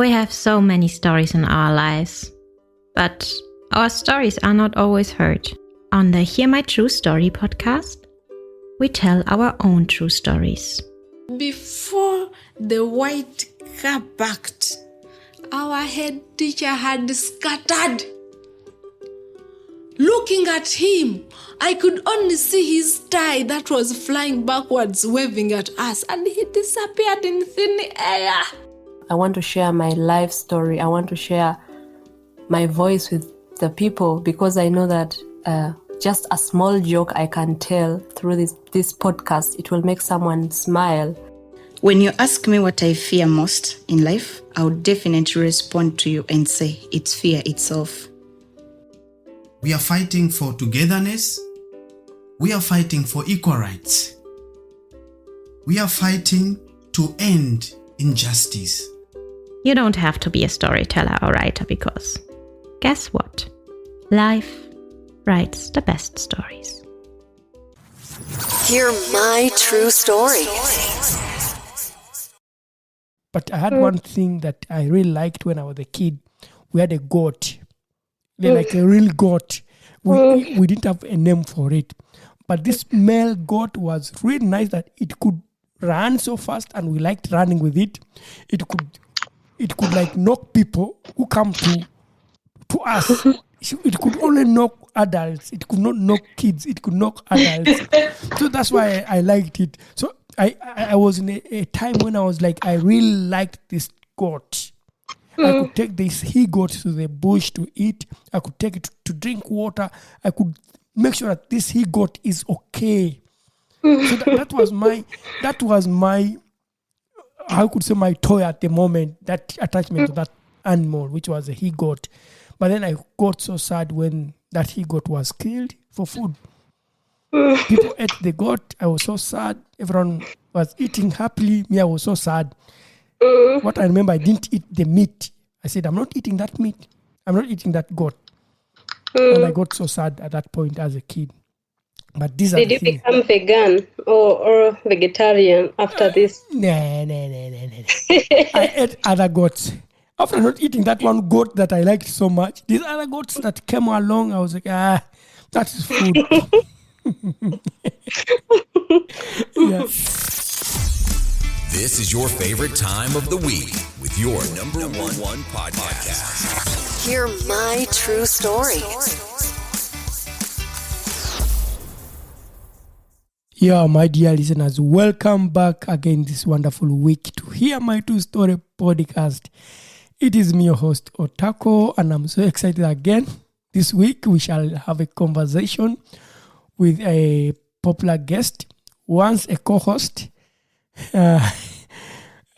We have so many stories in our lives, but our stories are not always heard. On the Hear My True Story podcast, we tell our own true stories. Before the white car backed, our head teacher had scattered. Looking at him, I could only see his tie that was flying backwards, waving at us, and he disappeared in thin air. I want to share my life story. I want to share my voice with the people because I know that just a small joke I can tell through this podcast, it will make someone smile. When you ask me what I fear most in life, I would definitely respond to you and say it's fear itself. We are fighting for togetherness. We are fighting for equal rights. We are fighting to end injustice. You don't have to be a storyteller or writer because, guess what? Life writes the best stories. Hear my true story. But I had one thing that I really liked when I was a kid. We had a goat. Like a real goat. We didn't have a name for it. But this male goat was really nice that it could run so fast and we liked running with it. It could like knock people who come to us. It could only knock adults. It could not knock kids. It could knock adults. So that's why I liked it. So I was in a time when I was like, I really liked this goat. I could take this he-goat to the bush to eat. I could take it to drink water. I could make sure that this he-goat is okay. So that was my I could say my toy at the moment, that attachment to that animal, which was a he-goat. But then I got so sad when that he-goat was killed for food. People ate the goat. I was so sad. Everyone was eating happily. Me, I was so sad. What I remember, I didn't eat the meat. I said, I'm not eating that meat. I'm not eating that goat. And I got so sad at that point as a kid. But these Did you become vegan or vegetarian after this? No. I ate other goats. After not eating that one goat that I liked so much, these other goats that came along, I was like, that is food. Yeah. This is your favorite time of the week with your number one podcast. Hear my true story. Yeah, my dear listeners, welcome back again this wonderful week to Hear My True Story podcast. It is me, your host, Otako, and I'm so excited again. This week, we shall have a conversation with a popular guest, once a co-host, and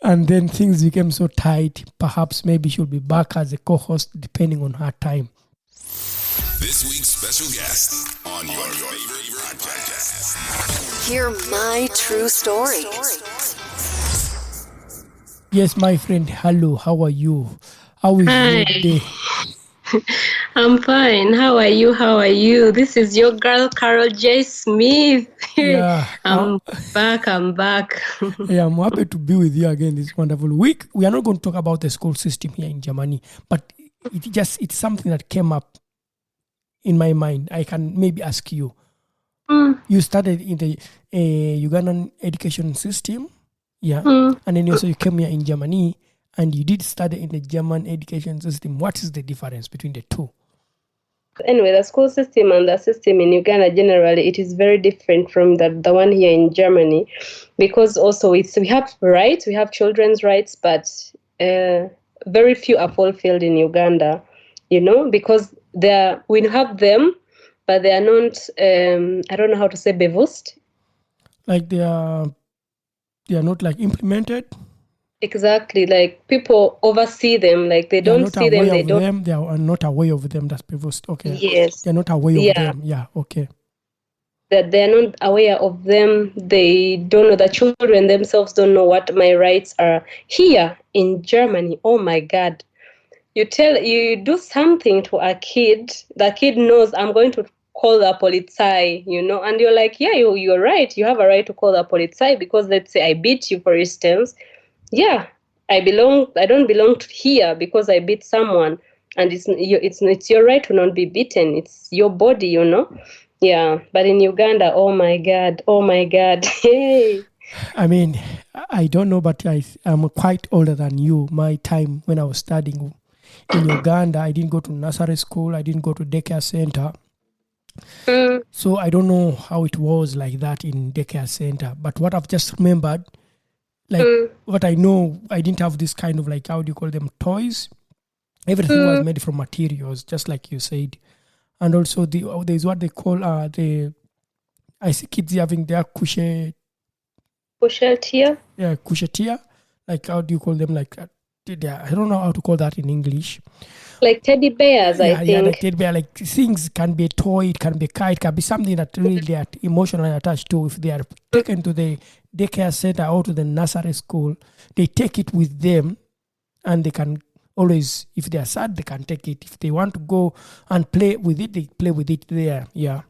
then things became so tight. Perhaps maybe she'll be back as a co-host, depending on her time. This week's special guest on your favorite podcast. Hear my true story. Yes, my friend. Hello. How are you? How is your day? I'm fine. How are you? This is your girl, Carol J. Smith. Yeah. I'm back. Yeah, I'm happy to be with you again this wonderful week. We are not going to talk about the school system here in Germany, but it's something that came up in my mind. I can maybe ask you. You started in the Ugandan education system, yeah, and then also you came here in Germany, and you did study in the German education system. What is the difference between the two? Anyway, the school system and the system in Uganda generally, it is very different from the one here in Germany, because also we have rights, we have children's rights, but very few are fulfilled in Uganda, because we have them, but they are not, I don't know how to say, bewusst. Like they are not like implemented? Exactly, like people oversee them, like they don't see them. They are not aware of them. That's bewusst. Okay. Yes. They're not aware of them. Yeah. Okay. That they're not aware of them. They don't know. The children themselves don't know what my rights are. Here in Germany, oh my God, you do something to a kid. The kid knows I'm going to call the polizei, and you're like, yeah, you're right. You have a right to call the polizei because let's say I beat you, for instance. Yeah, I don't belong to here because I beat someone, and it's your right to not be beaten. It's your body, Yeah, but in Uganda, oh my God, hey. I mean, I don't know, but I'm quite older than you. My time when I was studying in Uganda, I didn't go to nursery school. I didn't go to daycare center. So I don't know how it was like that in daycare center. But what I've just remembered, like what I know, I didn't have this kind of like, how do you call them, toys? Everything was made from materials, just like you said. And also there's what they call I see kids having their couchetia. Yeah, couchetia. Like, how do you call them? Like, I don't know how to call that in English. Like teddy bears, I think. Yeah, like teddy bear. Like things can be a toy, it can be a kite, it can be something that really they are emotionally attached to. If they are taken to the daycare center or to the nursery school, they take it with them, and they can always, if they are sad, they can take it. If they want to go and play with it, they play with it there. Yeah.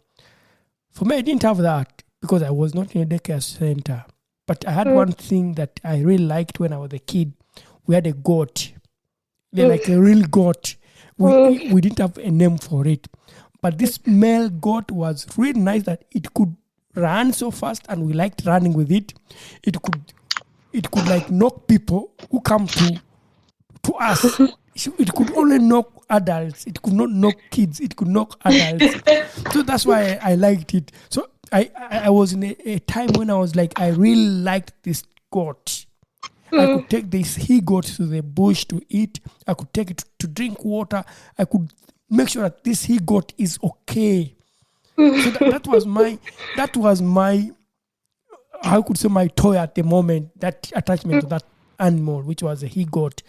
For me, I didn't have that because I was not in a daycare center. But I had one thing that I really liked when I was a kid. We had a goat. They're like a real goat. We didn't have a name for it. But this male goat was really nice that it could run so fast, and we liked running with it. It could like knock people who come to us. It could only knock adults. It could not knock kids. It could knock adults. So that's why I liked it. So I was in a time when I was like, I really liked this goat. I could take this he-goat to the bush to eat. I could take it to drink water. I could make sure that this he-goat is okay. So that was my I could say my toy at the moment, that attachment to that animal, which was a he-goat.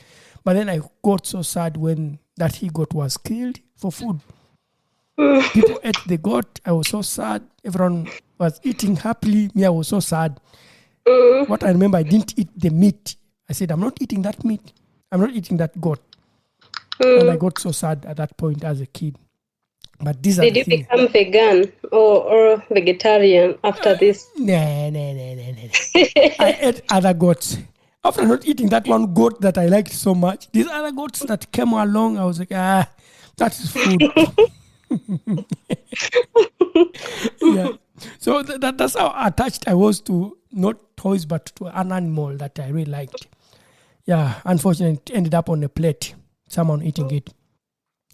But then I got so sad when that he-goat was killed for food. People ate the goat. I was so sad. Everyone was eating happily. Me, I was so sad. What I remember, I didn't eat the meat. I said, I'm not eating that meat. I'm not eating that goat. And I got so sad at that point as a kid. But these Did you become vegan or vegetarian after this? Nah. I ate other goats. After not eating that one goat that I liked so much, these other goats that came along, I was like, that is food. Yeah. So that's how attached I was to not toys, but to an animal that I really liked. Yeah. Unfortunately, it ended up on a plate. Someone eating it.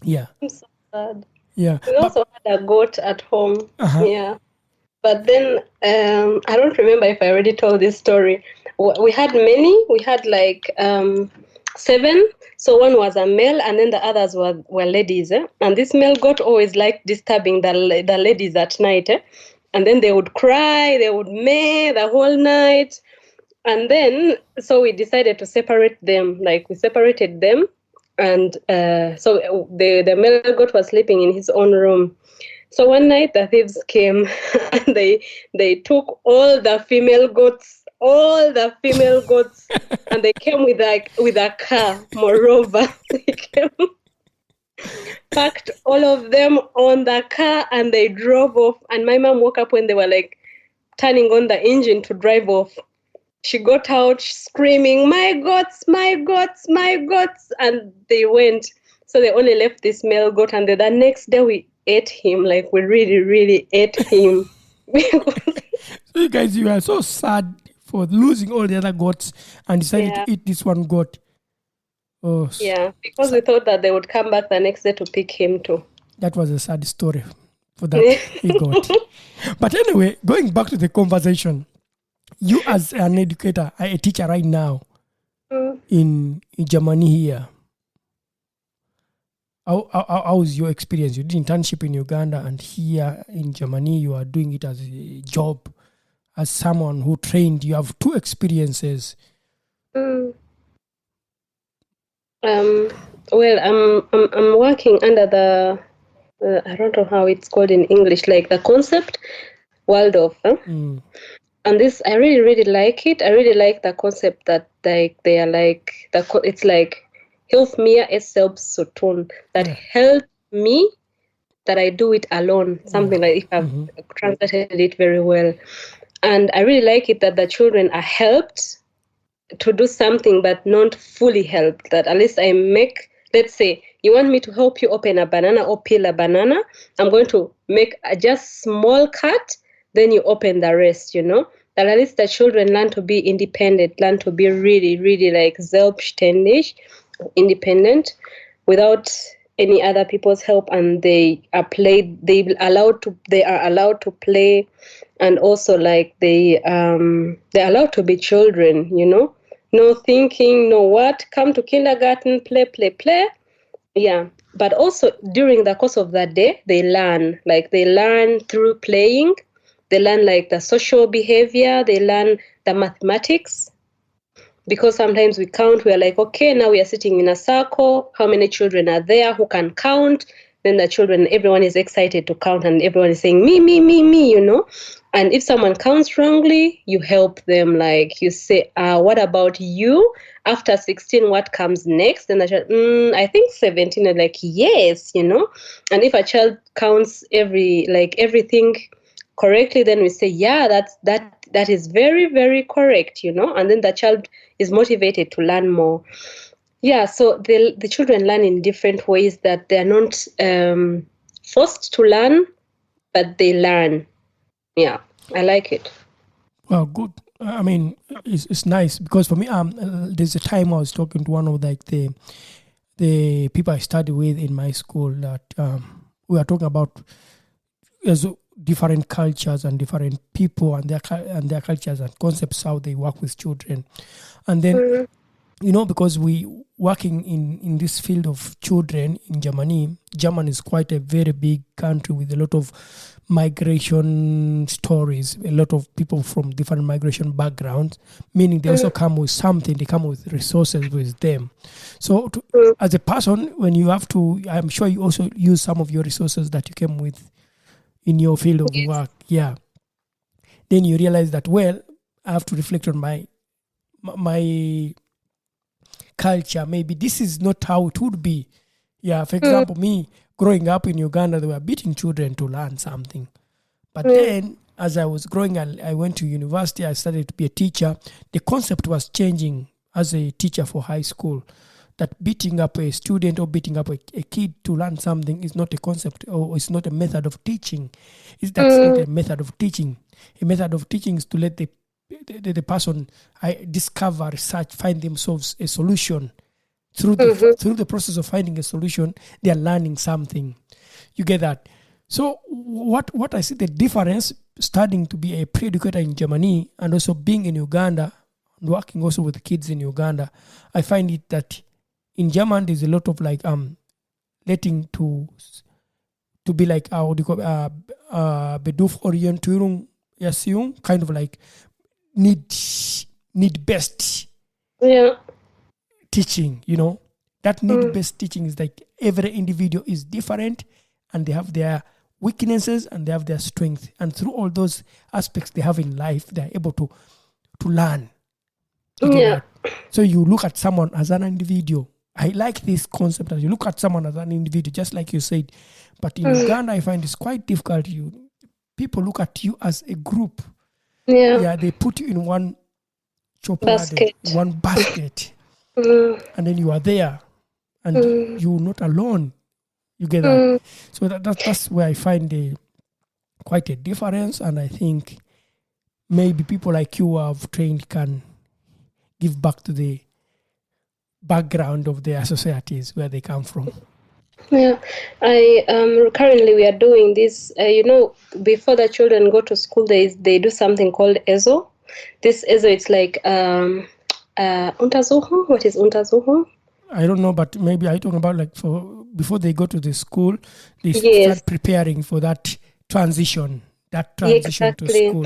Yeah. I'm so sad. Yeah. We also had a goat at home. Yeah. But then I don't remember if I already told this story. We had many. We had like 7. So one was a male, and then the others were ladies. And this male goat always liked disturbing the ladies at night. And then they would cry, they would meow the whole night. And then, so we decided to separate them. Like, we separated them. And so the male goat was sleeping in his own room. So one night the thieves came and they took all the female goats, and they came with a car. Moreover, they came, packed all of them on the car, and they drove off. And my mom woke up when they were like turning on the engine to drive off. She got out screaming, "My goats, my goats, my goats!" And they went. So they only left this male goat, and the next day we ate him. Like, we really, really ate him. So you guys, you are so sad for losing all the other goats and decided to eat this one goat. Oh, yeah, because we thought that they would come back the next day to pick him too. That was a sad story for that he got. But anyway, going back to the conversation, you as an educator, a teacher right now in Germany here, how's your experience? You did internship in Uganda, and here in Germany, you are doing it as a job. As someone who trained, you have 2 experiences. Well, I'm working under the I don't know how it's called in English, like the concept Waldorf. And this, I really, really like it. I really like the concept that they are like it's like hilf mir es selbst zu tun, that help me that I do it alone. Something like, if I've translated it very well. And I really like it that the children are helped to do something but not fully help. That at least I make, let's say, you want me to help you open a banana or peel a banana, I'm going to make a just small cut, then you open the rest, That at least the children learn to be independent, learn to be really, really like selbstständig, independent, without any other people's help, and they are allowed to play, and also like they're allowed to be children, no thinking, no what, come to kindergarten, play. Yeah. But also during the course of that day, they learn through playing. They learn like the social behavior, they learn the mathematics. Because sometimes we count, we are like, okay, now we are sitting in a circle. How many children are there? Who can count? Then the children, everyone is excited to count, and everyone is saying, me, And if someone counts wrongly, you help them. Like you say, what about you? After 16, what comes next? Then the child, I think 17. And like, yes, And if a child counts everything correctly, then we say, yeah, that is very, very correct, And then the child is motivated to learn more. Yeah, so the children learn in different ways, that they're not forced to learn, but they learn. Yeah, I like it. Well, good. I mean, it's nice because for me, there's a time I was talking to one of like the people I study with in my school that we are talking about different cultures and different people and their cultures and concepts, how they work with children. And then, because we working in this field of children in Germany is quite a very big country with a lot of migration stories, a lot of people from different migration backgrounds, meaning they also come with something, they come with resources with them. So as a person, when you have to, I'm sure you also use some of your resources that you came with in your field of work. Yeah. Then you realize that, well, I have to reflect on my culture. Maybe this is not how it would be. Yeah. For example, me growing up in Uganda, they were beating children to learn something. But then as I was growing and I went to university, I started to be a teacher. The concept was changing as a teacher for high school. That beating up a student or beating up a kid to learn something is not a concept, or it's not a method of teaching. That's not a method of teaching. A method of teaching is to let the person discover, research, find themselves a solution. Through the process of finding a solution, they are learning something. You get that? So what I see the difference, starting to be a pre-educator in Germany and also being in Uganda, and working also with kids in Uganda, I find it that in German, there's a lot of like letting to be like Bedürforientierung Erziehung, kind of like need best teaching. That need best teaching is like every individual is different, and they have their weaknesses and they have their strength, and through all those aspects they have in life, they are able to learn. So you look at someone as an individual. I like this concept, as you look at someone as an individual, just like you said. But in Uganda, I find it's quite difficult. People look at you as a group. Yeah, they put you in one basket. And then you are there, and you're not alone. You get that? So that's where I find quite a difference, and I think maybe people like you who have trained can give back to the background of their societies where they come from. Yeah, currently we are doing this. Before the children go to school, they do something called ESO. This ESO, it's like Untersuchung. What is Untersuchung? I don't know, but maybe I talking about like before they go to the school, they start preparing for that transition. To school,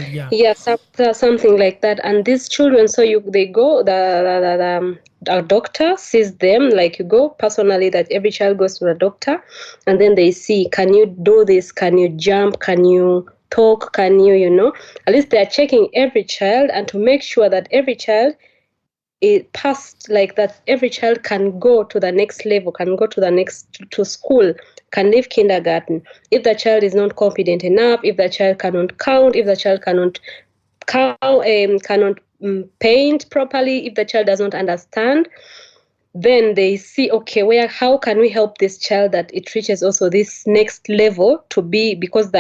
something like that. And these children, they go, the doctor sees them, like you go personally, that every child goes to the doctor, and then they see, can you do this, can you jump, can you talk, can you, at least they are checking every child, and to make sure that every child it passed, like that every child can go to the next level, can go to school, can leave kindergarten. If the child is not confident enough, if the child cannot count, if the child cannot paint properly, if the child does not understand, then they see, okay, how can we help this child that it reaches also this next level to be, because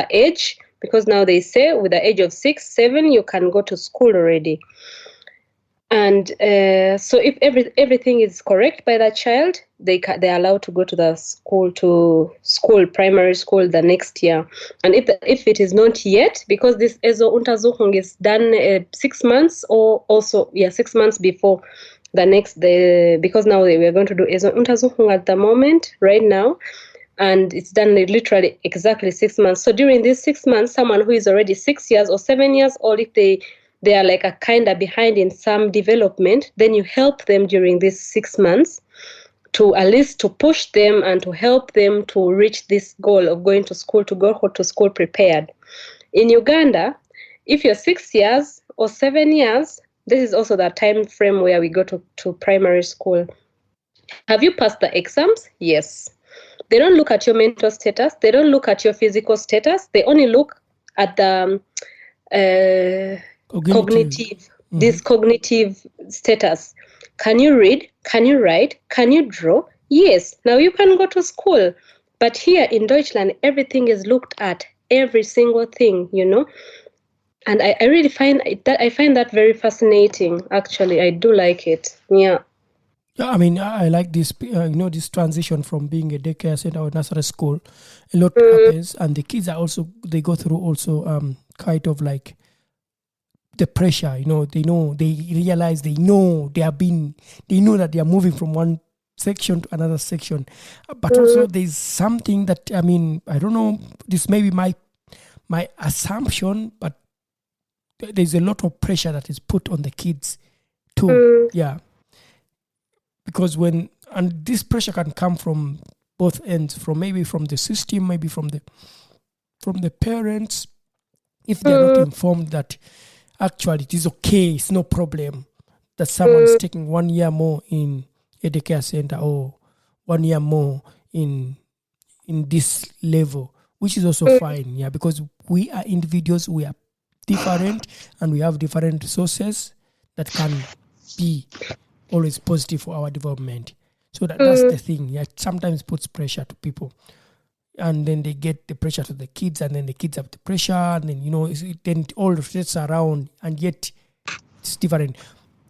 now they say with the age of 6, 7, you can go to school already. And so if everything is correct by that child, they're allowed to go to the primary school the next year. And if it is not yet, because this ESO Untersuchung is done 6 months, or also 6 months before because now we are going to do ESO Untersuchung at the moment right now, and it's done literally exactly 6 months. So during these 6 months, someone who is already 6 years or 7 years old, if they are like a kind of behind in some development, then you help them during these 6 months to at least to push them and to help them to reach this goal of going to school, to go to school prepared. In Uganda, if you're 6 years or 7 years, this is also the time frame where we go to primary school. Have you passed the exams? Yes. They don't look at your mental status. They don't look at your physical status. They only look at the cognitive, this cognitive status. Can you read? Can you write? Can you draw? Yes. Now you can go to school. But here in Deutschland, everything is looked at, every single thing, And I really find that very fascinating. Actually, I do like it. Yeah. Yeah, I mean, I like this, this transition from being a daycare center or nursery school. A lot happens, and the kids are also, they go through also kind of like the pressure, they realize, they know that they are moving from one section to another section. But also there's something that, I mean, I don't know, this may be my assumption, but there's a lot of pressure that is put on the kids too. Yeah. Because and this pressure can come from both ends, maybe from the system, maybe from the parents, if they're not informed that actually it is okay, it's no problem that someone's taking 1 year more in a daycare center or 1 year more in this level, which is also fine, yeah, because we are individuals, we are different, and we have different resources that can be always positive for our development. So that's the thing. Yeah, it sometimes puts pressure to people, and then they get the pressure to the kids, and then the kids have the pressure, and then then it all fits around, and yet it's different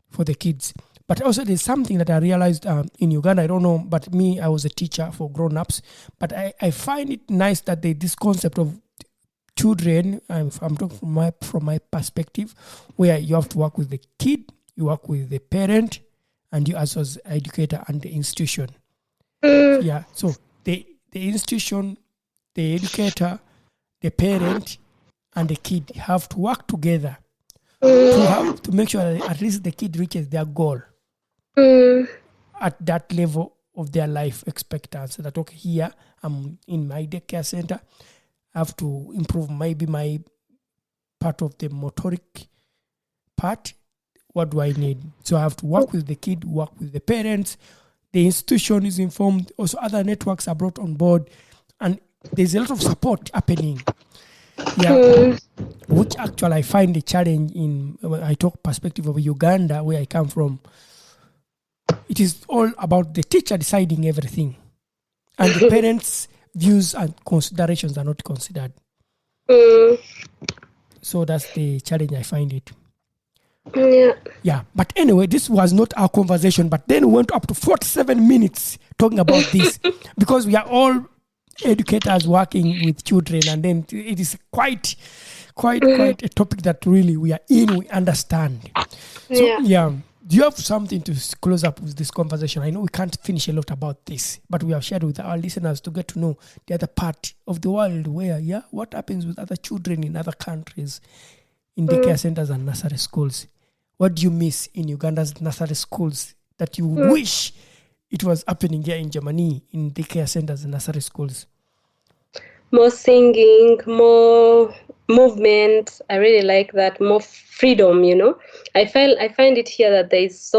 for the kids. But also there's something that I realized in Uganda. I don't know, but I was a teacher for grown-ups, but I find it nice that this concept of children, I'm talking from my perspective, where you have to work with the kid, you work with the parent, and you as an educator and the institution. Yeah, so the institution, the educator, the parent, and the kid have to work together to make sure that at least the kid reaches their goal at that level of their life expectancy. That, okay, here I'm in my daycare center, I have to improve maybe my part of the motoric part. What do I need? So I have to work with the kid, work with the parents. The institution is informed. Also, other networks are brought on board. And there's a lot of support happening. Yeah, which actually I find a challenge when I talk perspective of Uganda, where I come from. It is all about the teacher deciding everything. And the parents' views and considerations are not considered. So that's the challenge I find it. Yeah. But anyway, this was not our conversation. But then we went up to 47 minutes talking about this because we are all educators working with children, and then it is quite a topic that really we understand. So do you have something to close up with this conversation? I know we can't finish a lot about this, but we have shared with our listeners to get to know the other part of the world where, what happens with other children in other countries, in daycare centers and nursery schools. What do you miss in Uganda's nursery schools that you wish it was happening here in Germany in daycare centers and nursery schools? More singing, more movement. I really like that. More freedom, I find it here that there is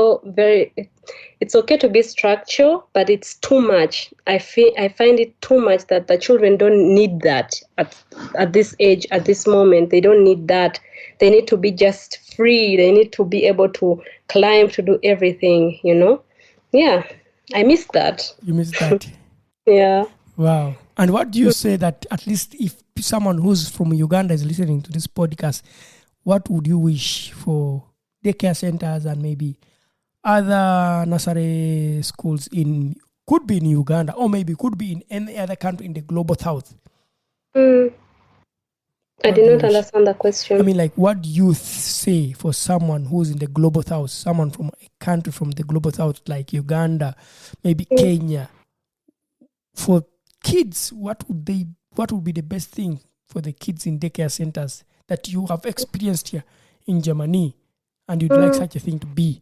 it's okay to be structured, but it's too much. I find it too much that the children don't need that at this age, at this moment. They don't need that. they need to be just free. They need to be able to climb, to do everything, Yeah, I miss that. You miss that. Yeah. Wow. And what do you say that at least if someone who's from Uganda is listening to this podcast, what would you wish for daycare centers and maybe other nursery schools could be in Uganda or maybe could be in any other country in the global south? I did not understand the question. I mean, like, what do you say for someone who's in the global south, someone from a country from the global south, like Uganda, maybe Kenya? For kids, what would be the best thing for the kids in daycare centers that you have experienced here in Germany, and you'd like such a thing to be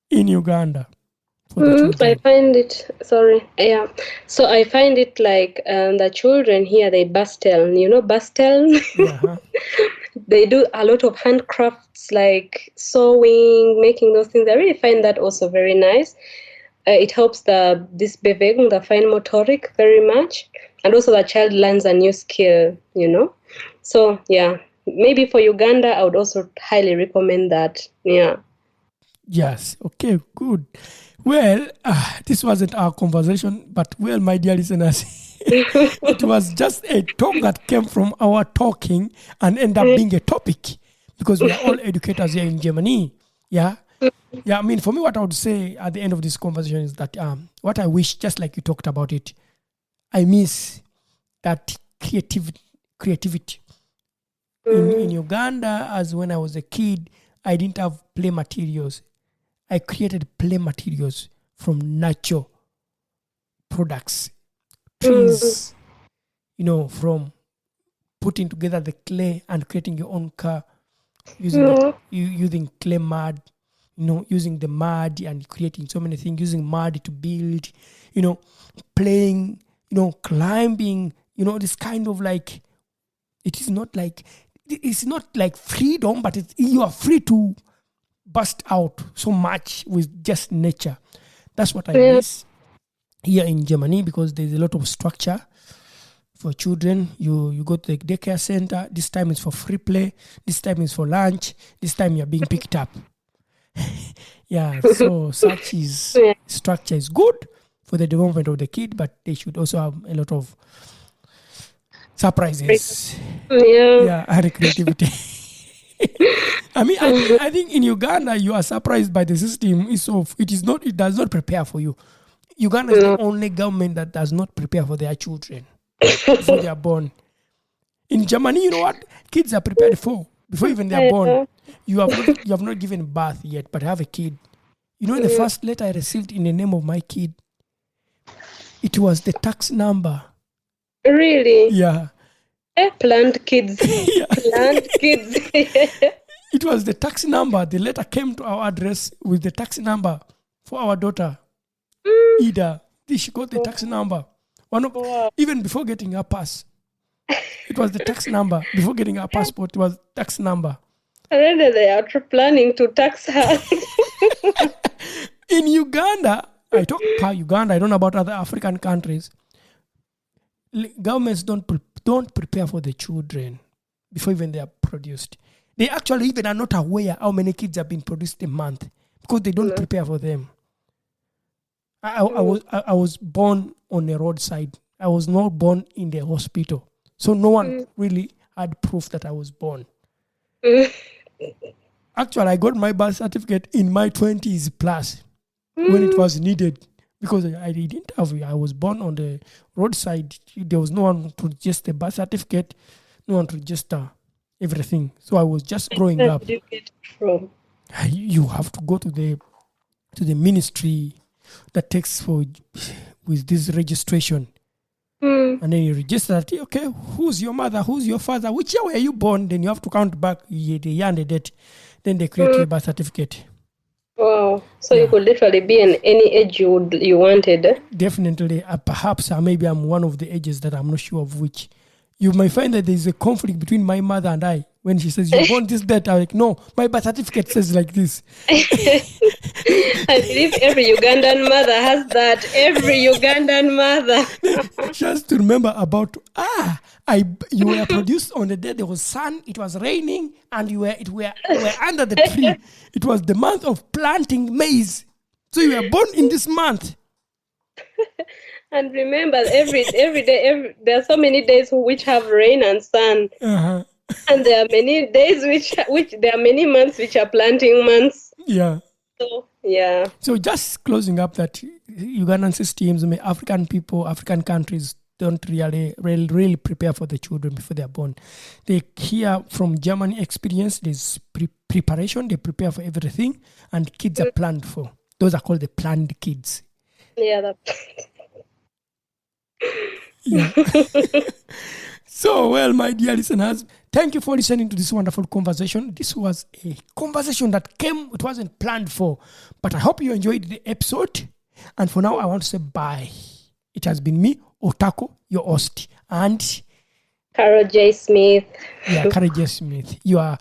in Uganda? I find it, so I find it like the children here, they bastel, bastel? Uh-huh. They do a lot of handcrafts like sewing, making those things. I really find that also very nice. It helps this Bewegung, the fine motoric, very much. And also the child learns a new skill, So, yeah, maybe for Uganda, I would also highly recommend that. Yeah. Yes. Okay, good. Well, this wasn't our conversation, but well, my dear listeners, it was just a talk that came from our talking and ended up being a topic because we are all educators here in Germany. Yeah. Yeah, I mean, for me, what I would say at the end of this conversation is that what I wish, just like you talked about it, I miss that creativity. In Uganda, as when I was a kid, I didn't have play materials. I created play materials from natural products, trees, from putting together the clay and creating your own car, using clay mud, using the mud and creating so many things, using mud to build, playing, climbing, this kind of like, it's not like freedom, but you are free to burst out so much with just nature. That's what I miss here in Germany because there's a lot of structure for children. You go to the daycare center. This time is for free play. This time is for lunch. This time you're being picked up. Yeah, so such structure is good for the development of the kid, but they should also have a lot of surprises. Yeah, and creativity. I mean, I think in Uganda you are surprised by the system. It does not prepare for you. Uganda is the only government that does not prepare for their children before they are born. In Germany, you know what? Kids are prepared before even they are born. You have not given birth yet, but have a kid. The first letter I received in the name of my kid, it was the tax number. Really? Yeah. Planned kids. Planned kids. It was the tax number. The letter came to our address with the tax number for our daughter. Ida. She got the tax number. Even before getting her pass. It was the tax number. Before getting her passport, it was tax number. Already they are planning to tax her. In Uganda, I talk about Uganda, I don't know about other African countries. Governments don't prepare for the children before even they are produced. They actually even are not aware how many kids have been produced a month because they don't prepare for them. I was born on a roadside. I was not born in the hospital. So no one really had proof that I was born. Actually, I got my birth certificate in my 20s plus when it was needed because I didn't have it. I was born on the roadside. There was no one to register the birth certificate, no one to register everything. So I was just growing up. Where did you get it from? You have to go to the ministry that takes with this registration. And then you register that, okay, who's your mother, who's your father, which year were you born? Then you have to count back the year and the date. Then they create your birth certificate. Wow. So you could literally be in any age you wanted. Definitely. Perhaps maybe I'm one of the ages that I'm not sure of which. You might find that there's a conflict between my mother and I. When she says, you want this, that, I'm like, no, my birth certificate says like this. I believe every Ugandan mother has that. Every Ugandan mother. She has to remember about, you were produced on the day there was sun, it was raining, and you were under the tree. It was the month of planting maize. So you were born in this month. And remember, every day, there are so many days which have rain and sun. Uh-huh. And there are many days which there are many months which are planting months. Yeah. So, yeah. So just closing up that Ugandan systems, African people, African countries don't really prepare for the children before they are born. They hear from Germany experience, there's preparation, they prepare for everything, and kids are planned for. Those are called the planned kids. Yeah. Yeah. So, well, my dear listeners, thank you for listening to this wonderful conversation. This was a conversation that came, it wasn't planned for, but I hope you enjoyed the episode. And for now, I want to say bye. It has been me, Otako, your host, and Carol J. Smith. Yeah, Carol J. Smith. You are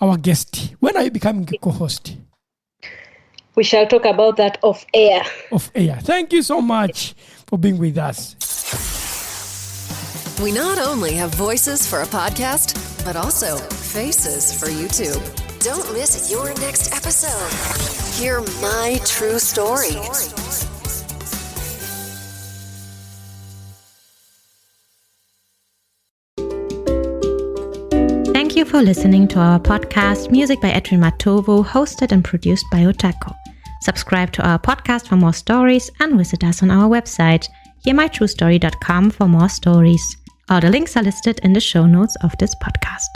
our guest. When are you becoming a co-host? We shall talk about that off air. Off air. Thank you so much for being with us. We not only have voices for a podcast, but also faces for YouTube. Don't miss your next episode. Hear my true story. Thank you for listening to our podcast, Music by Edwin Matovo, hosted and produced by Otako. Subscribe to our podcast for more stories and visit us on our website, hearmytruestory.com, for more stories. All the links are listed in the show notes of this podcast.